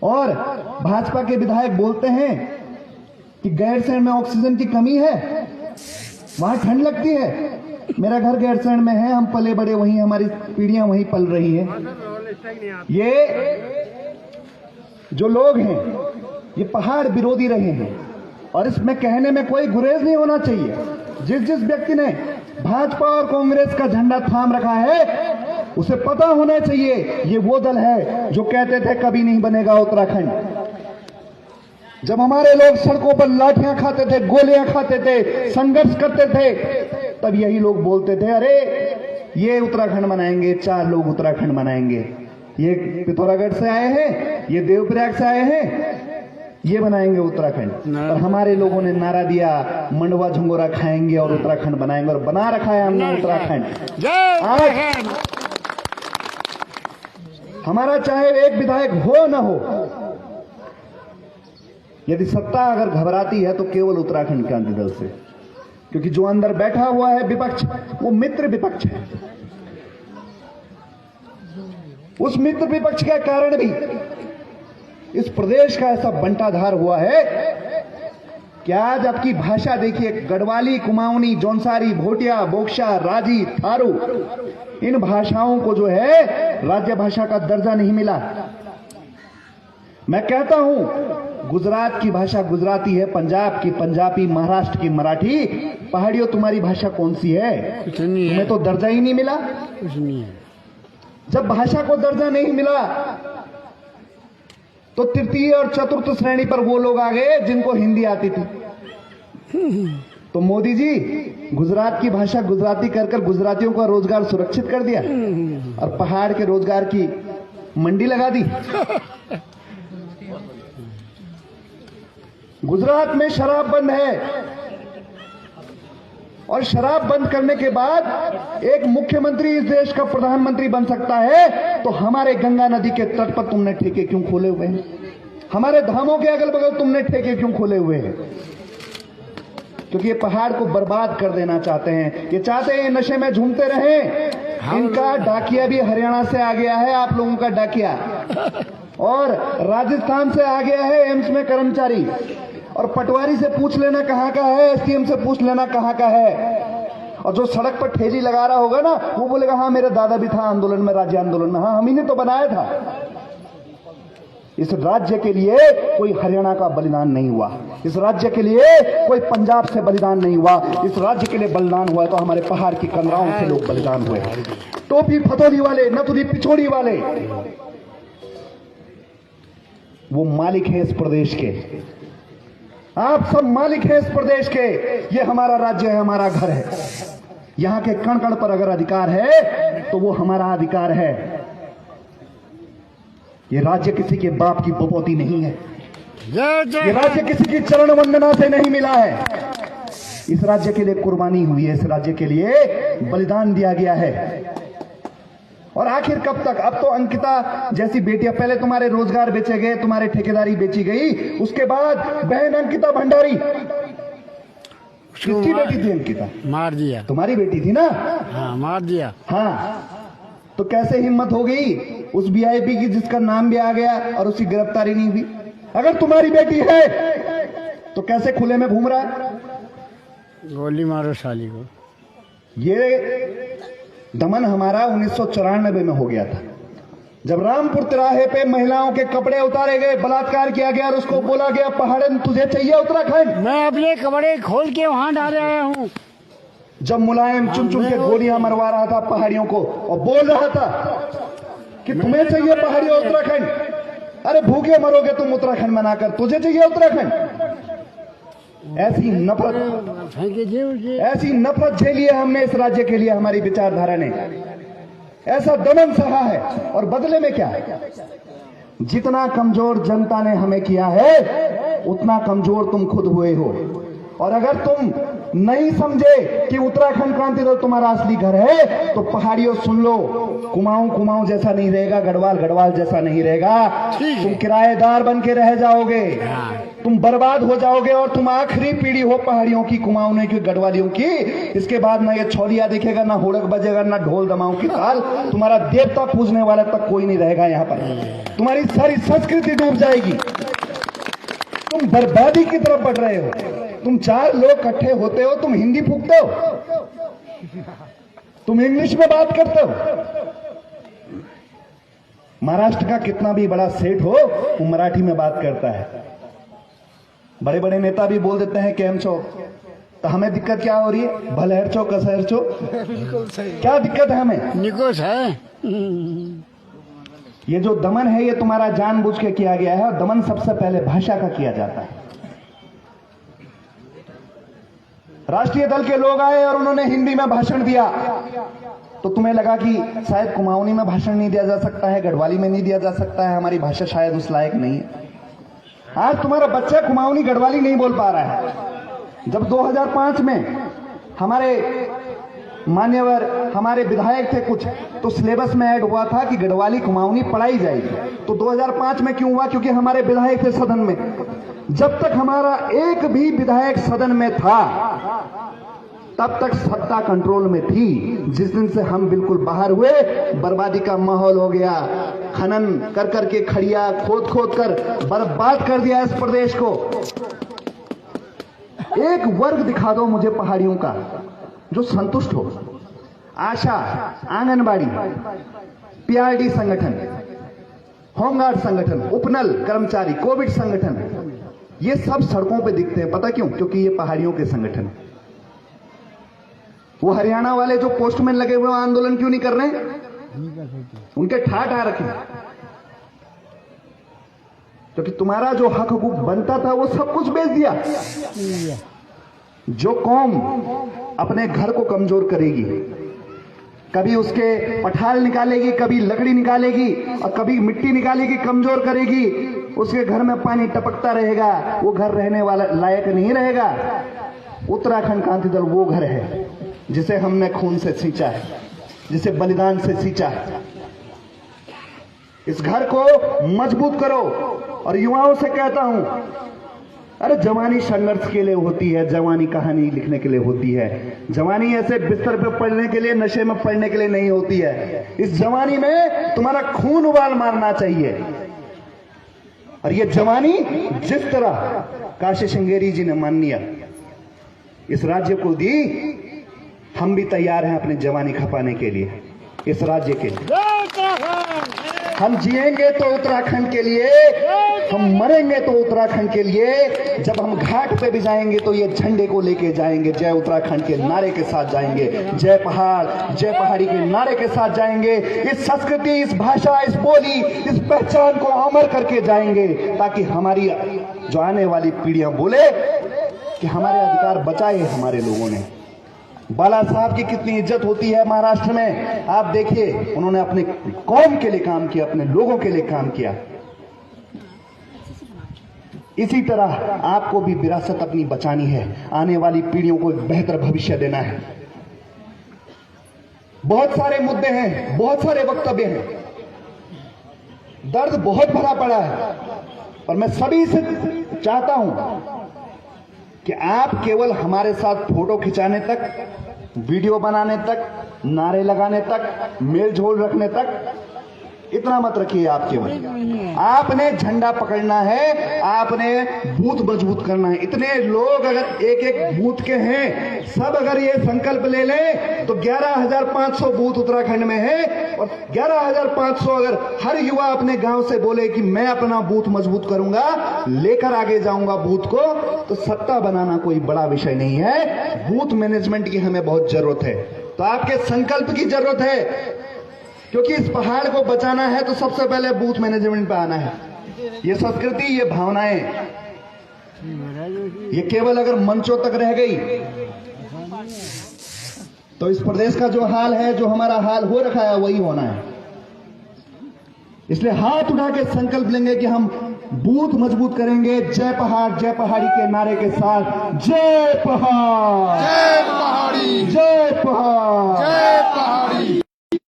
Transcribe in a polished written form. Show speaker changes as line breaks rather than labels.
और भाजपा के विधायक बोलते हैं कि गैरसैंण में ऑक्सीजन की कमी है, वहां ठंड लगती है। मेरा घर गैरसैंण में है, हम पले बड़े वहीं, हमारी पीढ़ियां वहीं पल रही हैं। ये जो लोग हैं ये पहाड़ विरोधी रहे हैं और इसमें कहने में कोई गुरेज नहीं होना चाहिए। जिस जिस व्यक्ति ने भाजपा और कांग्रेस का झंडा थाम रखा है उसे पता होना चाहिए ये वो दल है जो कहते थे कभी नहीं बनेगा उत्तराखंड। जब हमारे लोग सड़कों पर लाठियां खाते थे, गोलियां खाते थे, संघर्ष करते थे, तब यही लोग बोलते थे अरे ये उत्तराखंड बनाएंगे, 4 लोग उत्तराखंड बनाएंगे, ये पिथौरागढ़ से आए हैं, ये देवप्रयाग से आए हैं, ये बनाएंगे उत्तराखंड। और हमारे लोगों ने नारा दिया मंडवा झंगोरा खाएंगे और उत्तराखंड बनाएंगे, और बना रखा है हमने उत्तराखंड। आज हमारा चाहे एक विधायक हो न हो, यदि सत्ता अगर घबराती है तो केवल उत्तराखंड क्रांति दल से, क्योंकि जो अंदर बैठा हुआ है विपक्ष वो मित्र विपक्ष है। उस मित्र विपक्ष के कारण भी इस प्रदेश का ऐसा बंटाधार हुआ है कि आज आपकी भाषा देखिए, गढ़वाली, कुमाऊनी, जौनसारी, भोटिया, बोक्शा, राजी, थारू, इन भाषाओं को जो है राज्य भाषा का दर्जा नहीं मिला। मैं कहता हूं गुजरात की भाषा गुजराती है, पंजाब की पंजाबी, महाराष्ट्र की मराठी, पहाड़ियों तुम्हारी भाषा कौन सी है? तुम्हें तो दर्जा ही नहीं मिला। कुछ नहीं है। जब भाषा को दर्जा नहीं मिला तो तृतीय और चतुर्थ श्रेणी पर वो लोग आ गए जिनको हिंदी आती थी। तो मोदी जी गुजरात की भाषा गुजराती कर गुजरातियों का रोजगार सुरक्षित कर दिया और पहाड़ के रोजगार की मंडी लगा दी। गुजरात में शराब बंद है और शराब बंद करने के बाद एक मुख्यमंत्री इस देश का प्रधानमंत्री बन सकता है, तो हमारे गंगा नदी के तट पर तुमने ठेके क्यों खोले हुए हैं? हमारे धामों के अगल बगल तुमने ठेके क्यों खोले हुए हैं? क्योंकि ये पहाड़ को बर्बाद कर देना चाहते हैं। ये चाहते हैं नशे में झूमते रहें। इनका डाकिया भी हरियाणा से आ गया है, आप लोगों का डाकिया, और राजस्थान से आ गया है एम्स में कर्मचारी। और पटवारी से पूछ लेना कहाँ का है, एसडीएम से पूछ लेना कहाँ का है। और जो सड़क पर ठेली लगा रहा होगा ना वो बोलेगा हाँ मेरे दादा भी था आंदोलन में, राज्य आंदोलन में, हाँ हम ही ने तो बनाया था। इस राज्य के लिए कोई हरियाणा का बलिदान नहीं हुआ, इस राज्य के लिए कोई पंजाब से बलिदान नहीं हुआ, इस राज्य के लिए बलिदान हुआ तो हमारे पहाड़ की कंदराओं से लोग बलिदान हुए। टोपी फतोली वाले, नथुनी पिछोड़ी वाले, वो मालिक है इस प्रदेश के। आप सब मालिक हैं इस प्रदेश के। ये हमारा राज्य है, हमारा घर है। यहां के कण कण पर अगर अधिकार है तो वो हमारा अधिकार है। ये राज्य किसी के बाप की बपौती नहीं है, ये राज्य किसी की चरण वंदना से नहीं मिला है। इस राज्य के लिए कुर्बानी हुई है, इस राज्य के लिए बलिदान दिया गया है। और आखिर कब तक? अब तो अंकिता जैसी बेटियां, पहले तुम्हारे रोजगार बेचे गए, तुम्हारे ठेकेदारी बेची गई, उसके बाद बहन अंकिता भंडारी, किसकी बेटी थी अंकिता?
मार दिया।
तुम्हारी बेटी थी ना?
हाँ मार दिया।
हाँ, तो कैसे हिम्मत हो गई उस वीआईपी की जिसका नाम भी आ गया और उसकी गिरफ्तारी नहीं हुई? अगर तुम्हारी बेटी है तो कैसे खुले में घूम रहा है?
गोली मारो साली को।
ये दमन हमारा 1994 में हो गया था, जब रामपुर तिराहे पे महिलाओं के कपड़े उतारे गए, बलात्कार किया गया और उसको बोला गया पहाड़न तुझे चाहिए उत्तराखंड।
मैं अपने कपड़े खोल के वहां डाले आया हूँ।
जब मुलायम चुन चुन के गोलियां मरवा रहा था पहाड़ियों को और बोल रहा था कि तुम्हें चाहिए पहाड़ियों उत्तराखंड, अरे भूखे मरोगे तुम उत्तराखंड बनाकर, तुझे चाहिए उत्तराखंड। ऐसी नफरत झेली है हमने इस राज्य के लिए, हमारी विचारधारा ने ऐसा दमन सहा है। और बदले में क्या है? जितना कमजोर जनता ने हमें किया है उतना कमजोर तुम खुद हुए हो। और अगर तुम नहीं समझे कि उत्तराखंड क्रांति दल तुम्हारा असली घर है तो पहाड़ियों सुन लो, कुमाऊं कुमाऊं जैसा नहीं रहेगा, गढ़वाल गढ़वाल जैसा नहीं रहेगा। तुम किराएदार बन के रह जाओगे, तुम बर्बाद हो जाओगे और तुम आखिरी पीढ़ी हो पहाड़ियों की, कुमाऊं की, गढ़वालियों की। इसके बाद ना ये छोलिया दिखेगा, ना होड़क बजेगा, ना ढोल दमाओं की ताल। तुम्हारा देवता पूजने वाला तक कोई नहीं रहेगा यहाँ पर। तुम्हारी सारी संस्कृति डूब जाएगी। तुम बर्बादी की तरफ बढ़ रहे हो। तुम चार लोग इकट्ठे होते हो, तुम हिंदी फूकते हो, तुम इंग्लिश में बात करते हो। महाराष्ट्र का कितना भी बड़ा सेठ हो वो मराठी में बात करता है। बड़े बड़े नेता भी बोल देते हैं केम छो, तो हमें दिक्कत क्या हो रही है? भलेर छो कसर छो, क्या दिक्कत है हमें?
निकोस है।
ये जो दमन है ये तुम्हारा जानबूझ के किया गया है, और दमन सबसे पहले भाषा का किया जाता है। राष्ट्रीय दल के लोग आए और उन्होंने हिंदी में भाषण दिया तो तुम्हें लगा कि शायद कुमाऊनी में भाषण नहीं दिया जा सकता है, गढ़वाली में नहीं दिया जा सकता है, हमारी भाषा शायद उस लायक नहीं है। आज तुम्हारा बच्चा कुमाऊनी गढ़वाली नहीं बोल पा रहा है। जब 2005 में हमारे मान्यवर, हमारे विधायक थे कुछ, तो सिलेबस में ऐड हुआ था कि गढ़वाली कुमाऊनी पढ़ाई जाएगी। तो 2005 में क्यों हुआ? क्योंकि हमारे विधायक थे सदन में। जब तक हमारा एक भी विधायक सदन में था तब तक सत्ता कंट्रोल में थी। जिस दिन से हम बिल्कुल बाहर हुए, बर्बादी का माहौल हो गया। खनन कर करके, खड़िया खोद खोद कर बर्बाद कर दिया इस प्रदेश को। एक वर्ग दिखा दो मुझे पहाड़ियों का जो संतुष्ट हो। आशा, आंगनबाड़ी, पीआरडी संगठन, होमगार्ड संगठन, उपनल कर्मचारी, कोविड संगठन, ये सब सड़कों पे दिखते हैं। पता क्यों? क्योंकि ये पहाड़ियों के संगठन। वो हरियाणा वाले जो पोस्टमैन लगे हुए आंदोलन क्यों नहीं कर रहे हैं? उनके ठाठ आ रखे। क्योंकि तुम्हारा जो हक हुकूक बनता था वो सब कुछ बेच दिया। जो कौम अपने घर को कमजोर करेगी, कभी उसके पठाल निकालेगी, कभी लकड़ी निकालेगी और कभी मिट्टी निकालेगी, कमजोर करेगी, उसके घर में पानी टपकता रहेगा, वो घर रहने वाला लायक नहीं रहेगा। उत्तराखंड क्रांति दल वो घर है जिसे हमने खून से सींचा है, जिसे बलिदान से सींचा है। इस घर को मजबूत करो। और युवाओं से कहता हूं, अरे जवानी संघर्ष के लिए होती है, जवानी कहानी लिखने के लिए होती है। जवानी ऐसे बिस्तर पे पढ़ने के लिए, नशे में पढ़ने के लिए नहीं होती है। इस जवानी में तुम्हारा खून उबाल मारना चाहिए। और ये जवानी जिस तरह काशी श्रृंगेरी जी ने मान लिया, इस राज्य को दी, हम भी तैयार हैं अपनी जवानी खपाने के लिए, इस राज्य के लिए। हम जिएंगे तो उत्तराखंड के लिए, हम मरेंगे तो उत्तराखंड के लिए। जब हम घाट पे भी जाएंगे तो ये झंडे को लेके जाएंगे, जय उत्तराखंड के नारे के साथ जाएंगे, जय पहाड़, जय पहाड़ी के नारे के साथ जाएंगे। इस संस्कृति, इस भाषा, इस बोली, इस पहचान को अमर करके जाएंगे, ताकि हमारी जो आने वाली पीढ़ियां बोले कि हमारे अधिकार बचाए हमारे लोगों ने। बाला साहब की कितनी इज्जत होती है महाराष्ट्र में, आप देखिए। उन्होंने अपने कौम के लिए काम किया, अपने लोगों के लिए काम किया। इसी तरह आपको भी विरासत अपनी बचानी है, आने वाली पीढ़ियों को एक बेहतर भविष्य देना है। बहुत सारे मुद्दे हैं, बहुत सारे वक्तव्य हैं, दर्द बहुत भरा पड़ा है। और मैं सभी से चाहता हूं कि आप केवल हमारे साथ फोटो खिंचाने तक, वीडियो बनाने तक, नारे लगाने तक, मेल झोल रखने तक इतना मत रखिए। आप केवल आपने झंडा पकड़ना है, आपने बूथ मजबूत करना है। इतने लोग अगर एक एक बूथ के हैं, सब अगर ये संकल्प ले लें तो 11,500 बूथ उत्तराखंड में है। और 11,500 अगर हर युवा अपने गांव से बोले कि मैं अपना बूथ मजबूत करूंगा, लेकर आगे जाऊंगा बूथ को, तो सत्ता बनाना कोई बड़ा विषय नहीं है। बूथ मैनेजमेंट की हमें बहुत जरूरत है। तो आपके संकल्प की जरूरत है, क्योंकि इस पहाड़ को बचाना है तो सबसे पहले बूथ मैनेजमेंट पे आना है। ये संस्कृति, ये भावनाएं, ये केवल अगर मंचों तक रह गई तो इस प्रदेश का जो हाल है, जो हमारा हाल हो रखा है, वही होना है। इसलिए हाथ उठा के संकल्प लेंगे कि हम बूथ मजबूत करेंगे जय पहाड़ी के नारे के साथ। जय पहाड़,
जय पहाड़ी,
जय पहाड़,
जय पहाड़ी।